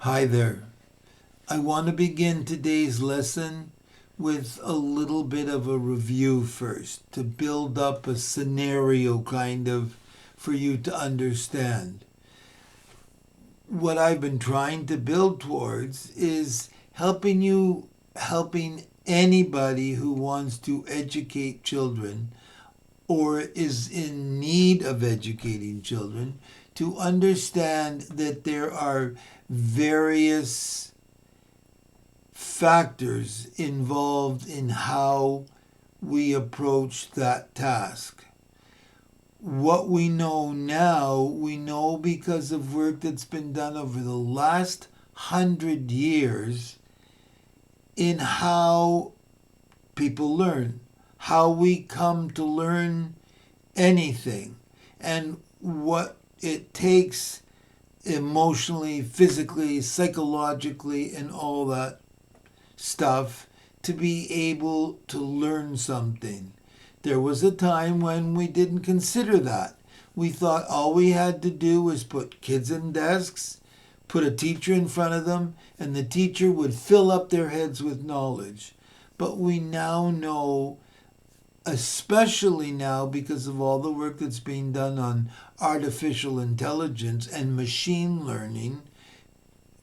Hi there. I want to begin today's lesson with a little bit of a review first to build up a scenario kind of for you to understand. What I've been trying to build towards is helping anybody who wants to educate children or is in need of educating children to understand that there are various factors involved in how we approach that task. What we know now, we know because of work that's been done over the last 100 years in how people learn, how we come to learn anything, and what it takes emotionally, physically, psychologically, and all that stuff to be able to learn something. There was a time when we didn't consider that. We thought all we had to do was put kids in desks, put a teacher in front of them, and the teacher would fill up their heads with knowledge. But we now know, especially now because of all the work that's being done on artificial intelligence and machine learning,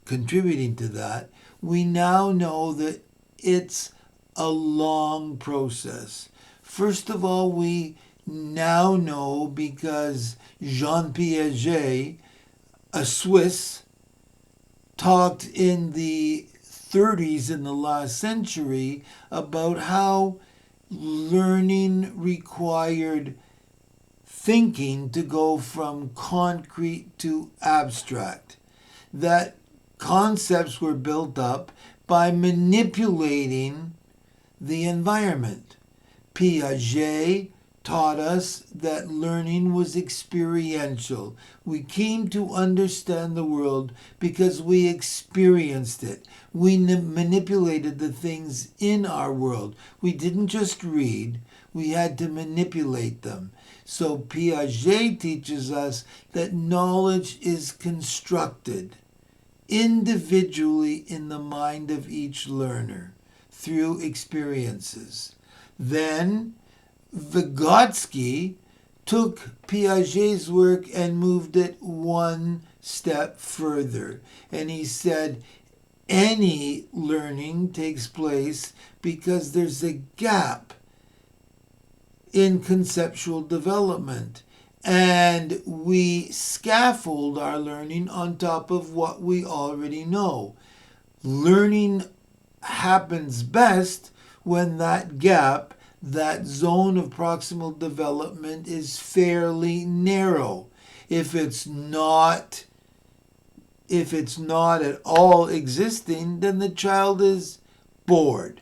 contributing to that, we now know that it's a long process. First of all, we now know because Jean Piaget, a Swiss, talked in the 30s in the last century about how learning required thinking to go from concrete to abstract. That concepts were built up by manipulating the environment. Piaget taught us that learning was experiential. We came to understand the world because we experienced it. We manipulated the things in our world. We didn't just read, we had to manipulate them. So Piaget teaches us that knowledge is constructed individually in the mind of each learner through experiences. Then Vygotsky took Piaget's work and moved it one step further. And he said any learning takes place because there's a gap in conceptual development. And we scaffold our learning on top of what we already know. Learning happens best when that gap, that zone of proximal development, is fairly narrow. If it's not at all existing, then the child is bored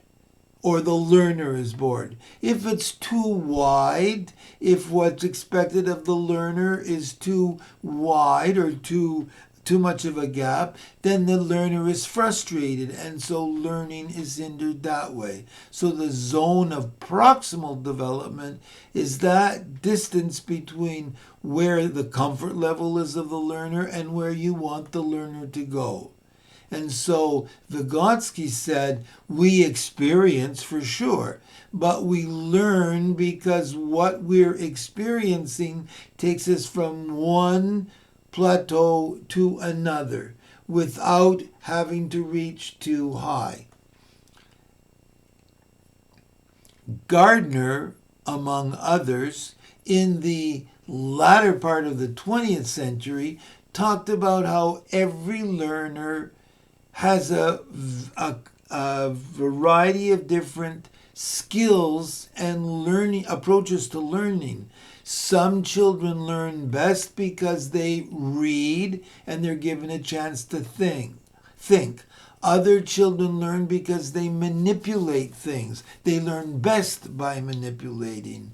or the learner is bored. If it's too wide, if what's expected of the learner is too wide or too much of a gap, then the learner is frustrated, and so learning is hindered that way. So the zone of proximal development is that distance between where the comfort level is of the learner and where you want the learner to go. And so Vygotsky said, we experience for sure, but we learn because what we're experiencing takes us from one plateau to another without having to reach too high. Gardner, among others, in the latter part of the 20th century, talked about how every learner has a variety of different skills and learning approaches to learning. Some children learn best because they read and they're given a chance to think. Other children learn because they manipulate things. They learn best by manipulating.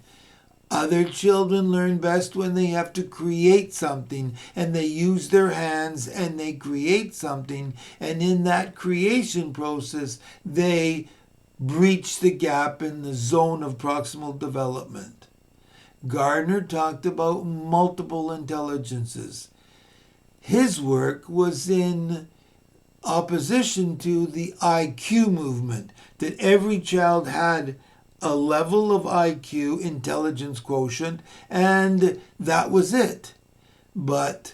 Other children learn best when they have to create something and they use their hands and they create something, and in that creation process they breach the gap in the zone of proximal development. Gardner talked about multiple intelligences. His work was in opposition to the IQ movement, that every child had a level of IQ, intelligence quotient, and that was it. But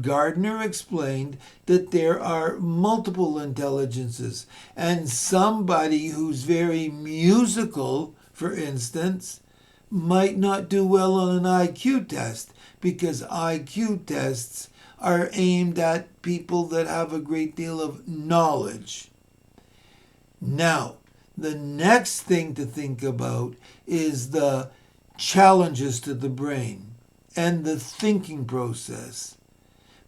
Gardner explained that there are multiple intelligences, and somebody who's very musical, for instance, might not do well on an IQ test, because IQ tests are aimed at people that have a great deal of knowledge. Now, the next thing to think about is the challenges to the brain and the thinking process,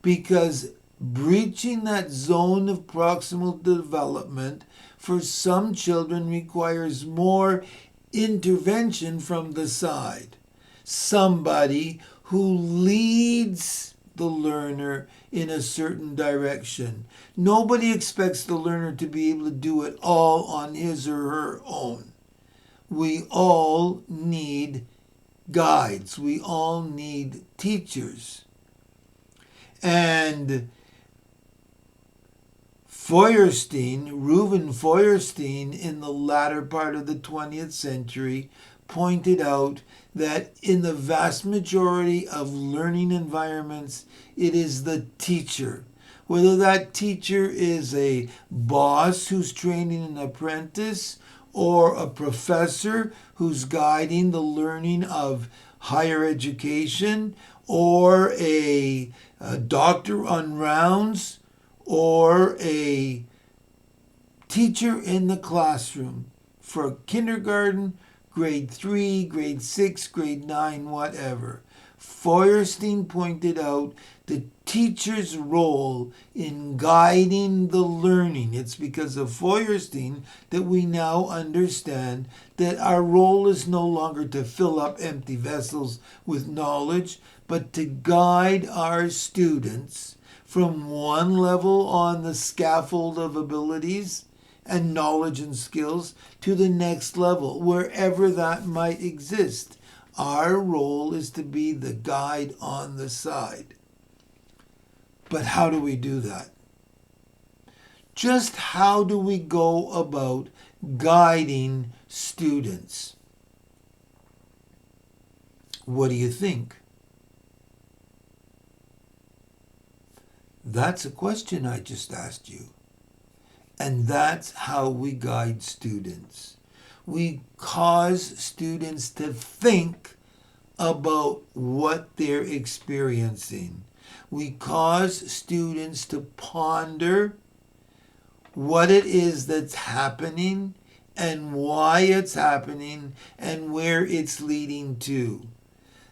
because breaching that zone of proximal development for some children requires more intervention from the side. Somebody who leads the learner in a certain direction. Nobody expects the learner to be able to do it all on his or her own. We all need guides. We all need teachers. And Reuven Feuerstein, in the latter part of the 20th century, pointed out that in the vast majority of learning environments, it is the teacher. Whether that teacher is a boss who's training an apprentice, or a professor who's guiding the learning of higher education, or a doctor on rounds, or a teacher in the classroom for kindergarten, grade 3, grade 6, grade 9, whatever. Feuerstein pointed out the teacher's role in guiding the learning. It's because of Feuerstein that we now understand that our role is no longer to fill up empty vessels with knowledge, but to guide our students from one level on the scaffold of abilities and knowledge and skills to the next level, wherever that might exist. Our role is to be the guide on the side. But how do we do that? Just how do we go about guiding students? What do you think? That's a question I just asked you. And that's how we guide students. We cause students to think about what they're experiencing. We cause students to ponder what it is that's happening and why it's happening and where it's leading to.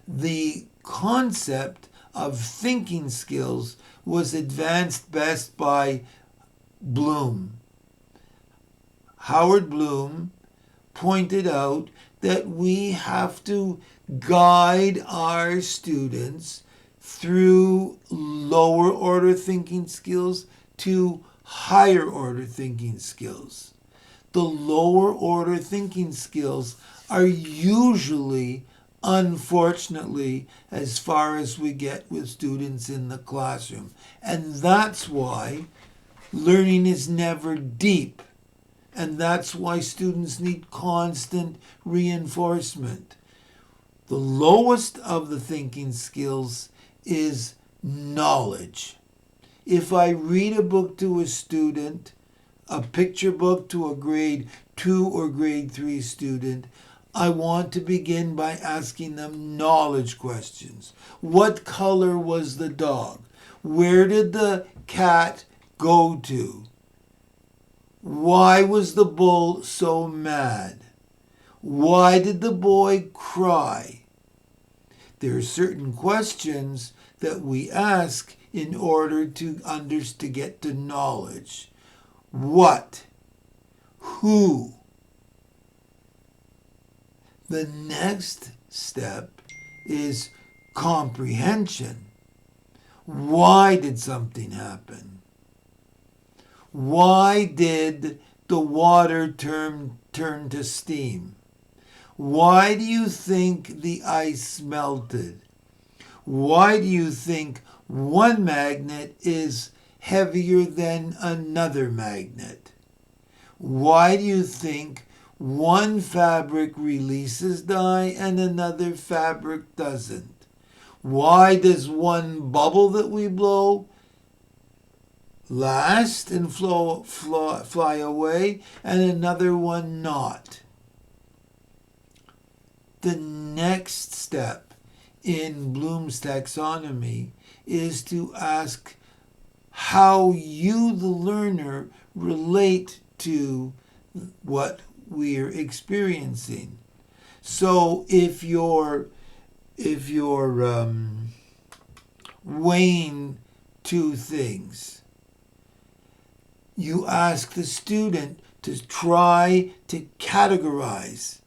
The concept of thinking skills was advanced best by Bloom. Howard Bloom pointed out that we have to guide our students through lower order thinking skills to higher order thinking skills. The lower order thinking skills are usually, unfortunately, as far as we get with students in the classroom. And that's why learning is never deep. And that's why students need constant reinforcement. The lowest of the thinking skills is knowledge. If I read a book to a student, a picture book to a grade 2 or grade 3 student, I want to begin by asking them knowledge questions. What color was the dog? Where did the cat go to? Why was the bull so mad? Why did the boy cry? There are certain questions that we ask in order to get to knowledge. What? Who? The next step is comprehension. Why did something happen? Why did the water turn to steam? Why do you think the ice melted? Why do you think one magnet is heavier than another magnet? Why do you think one fabric releases dye and another fabric doesn't? Why does one bubble that we blow last and fly away and another one not? The next step in Bloom's taxonomy is to ask how you, the learner, relate to what we're experiencing. So if you're weighing two things, you ask the student to try to categorize.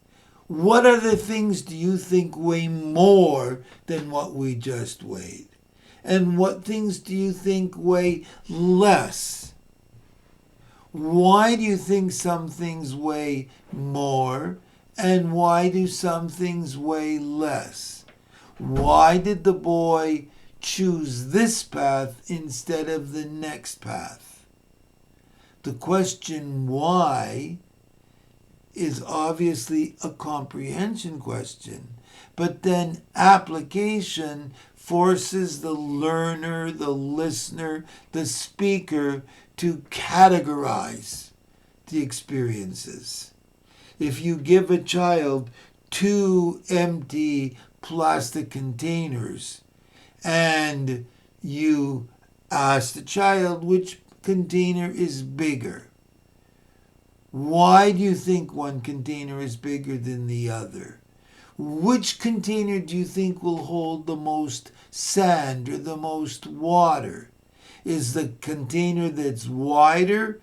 What other things do you think weigh more than what we just weighed? And what things do you think weigh less? Why do you think some things weigh more? And why do some things weigh less? Why did the boy choose this path instead of the next path? The question why is obviously a comprehension question, but then application forces the learner, the listener, the speaker to categorize the experiences. If you give a child 2 empty plastic containers and you ask the child which container is bigger, why do you think one container is bigger than the other? Which container do you think will hold the most sand or the most water? Is the container that's wider,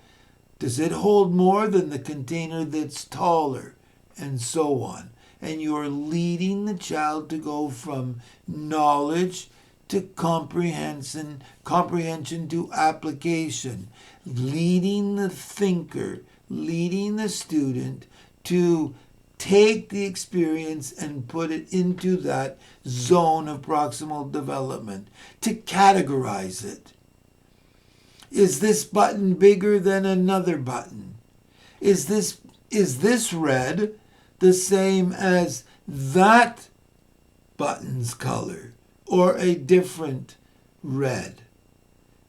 does it hold more than the container that's taller? And so on. And you're leading the child to go from knowledge to comprehension to application, leading the thinker, leading the student to take the experience and put it into that zone of proximal development, to categorize it. Is this button bigger than another button? Is this red the same as that button's color or a different red?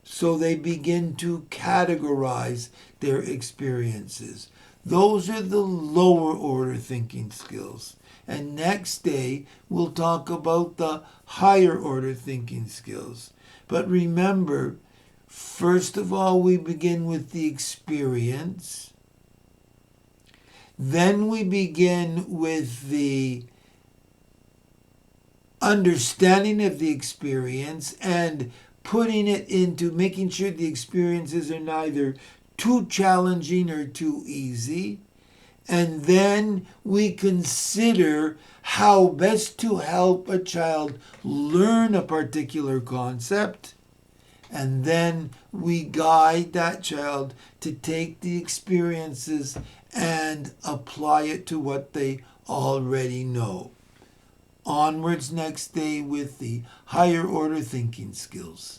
So they begin to categorize their experiences. Those are the lower order thinking skills. And next day, we'll talk about the higher order thinking skills. But remember, first of all, we begin with the experience. Then we begin with the understanding of the experience and putting it into making sure the experiences are neither too challenging or too easy. And then we consider how best to help a child learn a particular concept. And then we guide that child to take the experiences and apply it to what they already know. Onwards next day with the higher order thinking skills.